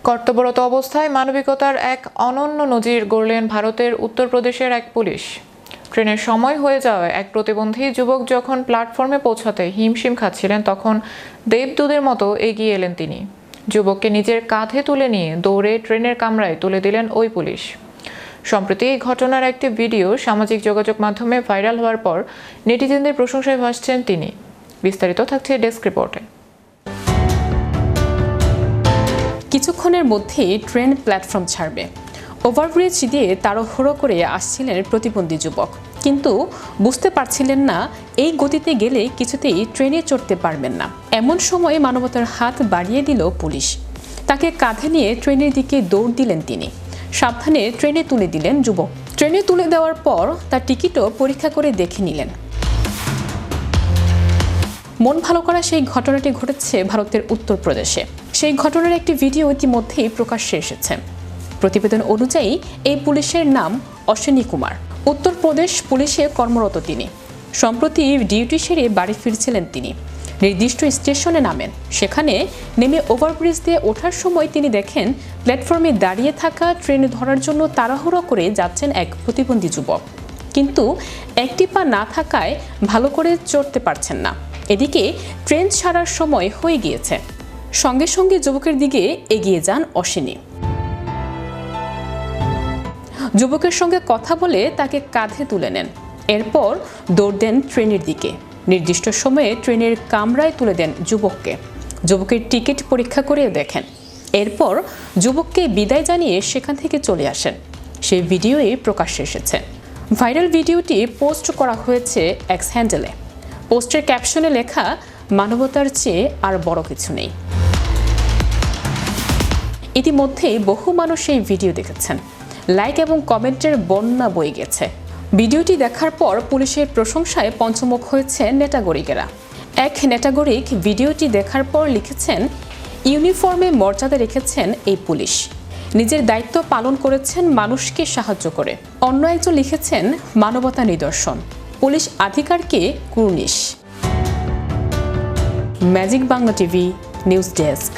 কর্তব্যরত অবস্থায় মানবিকতার এক অনন্য নজির গড়লেন ভারতের উত্তরপ্রদেশের এক পুলিশ। ট্রেনের সময় হয়ে যাওয়ায় এক প্রতিবন্ধী যুবক যখন প্ল্যাটফর্মে পৌঁছাতে হিমশিম খাচ্ছিলেন, তখন দেবদূতের মতো এগিয়ে এলেন তিনি। যুবককে নিজের কাঁধে তুলে নিয়ে দৌড়ে ট্রেনের কামরায় তুলে দিলেন ওই পুলিশ। সম্প্রতি এই ঘটনার একটি ভিডিও সামাজিক যোগাযোগ মাধ্যমে ভাইরাল হওয়ার পর নেটিজেনদের প্রশংসায় ভাসছেন তিনি। বিস্তারিত থাকছে ডেস্ক রিপোর্টে। কিছুক্ষণের মধ্যেই ট্রেন প্ল্যাটফর্ম ছাড়বে। ওভারব্রিজ দিয়ে তাড়াহুড়ো করে আসছিলেন প্রতিবন্ধী যুবক, কিন্তু বুঝতে পারছিলেন না এই গতিতে গেলে কিছুতেই ট্রেনে চড়তে পারবেন না। এমন সময় মানবতার হাত বাড়িয়ে দিল পুলিশ। তাকে কাঁধে নিয়ে ট্রেনের দিকে দৌড় দিলেন তিনি। সাবধানে ট্রেনে তুলে দিলেন যুবক। ট্রেনে তুলে দেওয়ার পর তার টিকিটও পরীক্ষা করে দেখে নিলেন। মন ভালো করা সেই ঘটনাটি ঘটেছে ভারতের উত্তরপ্রদেশে। সেই ঘটনার একটি ভিডিও ইতিমধ্যেই প্রকাশ্যে এসেছে। প্রতিবেদন অনুযায়ী এই পুলিশের নাম অশ্বিনী কুমার। উত্তরপ্রদেশ পুলিশে কর্মরত তিনি। সম্প্রতি ডিউটি সেরে বাড়ি ফিরছিলেন তিনি। নির্দিষ্ট স্টেশনে নামেন। সেখানে নেমে ওভারব্রিজ দিয়ে ওঠার সময় তিনি দেখেন প্ল্যাটফর্মে দাঁড়িয়ে থাকা ট্রেন ধরার জন্য তাড়াহুড়ো করে যাচ্ছেন এক প্রতিবন্ধী যুবক, কিন্তু একটি পা না থাকায় ভালো করে চড়তে পারছেন না। এদিকে ট্রেন ছাড়ার সময় হয়ে গিয়েছে। সঙ্গে সঙ্গে যুবকের দিকে এগিয়ে যান অশ্বিনী। যুবকের সঙ্গে কথা বলে তাকে কাঁধে তুলে নেন। এরপর দৌড় দেন ট্রেনের দিকে। নির্দিষ্ট সময়ে ট্রেনের কামরায় তুলে দেন যুবককে। যুবকের টিকিট পরীক্ষা করে দেখেন। এরপর যুবককে বিদায় জানিয়ে সেখান থেকে চলে আসেন। সেই ভিডিওই প্রকাশ্যে এসেছে। ভাইরাল ভিডিওটি পোস্ট করা হয়েছে এক্স হ্যান্ডেলে। পোস্টের ক্যাপশনে লেখা, মানবতার চেয়ে আর বড় কিছু নেই। ইতিমধ্যেই বহু মানুষ এই ভিডিও দেখেছেন। লাইক এবং কমেন্টের বন্যা বয়ে গেছে। ভিডিওটি দেখার পর পুলিশের প্রশংসায় পঞ্চমুখ হয়েছে নেটাগরিকেরা। এক নেটাগরিক ভিডিওটি দেখার পর লিখেছেন, ইউনিফর্মে মর্যাদা রেখেছেন এই পুলিশ, নিজের দায়িত্ব পালন করেছেন মানুষকে সাহায্য করে। অন্য একজন লিখেছেন, মানবতা নিদর্শন, পুলিশ আধিকারকে কুর্নিশ। Magic Bangla TV news desk.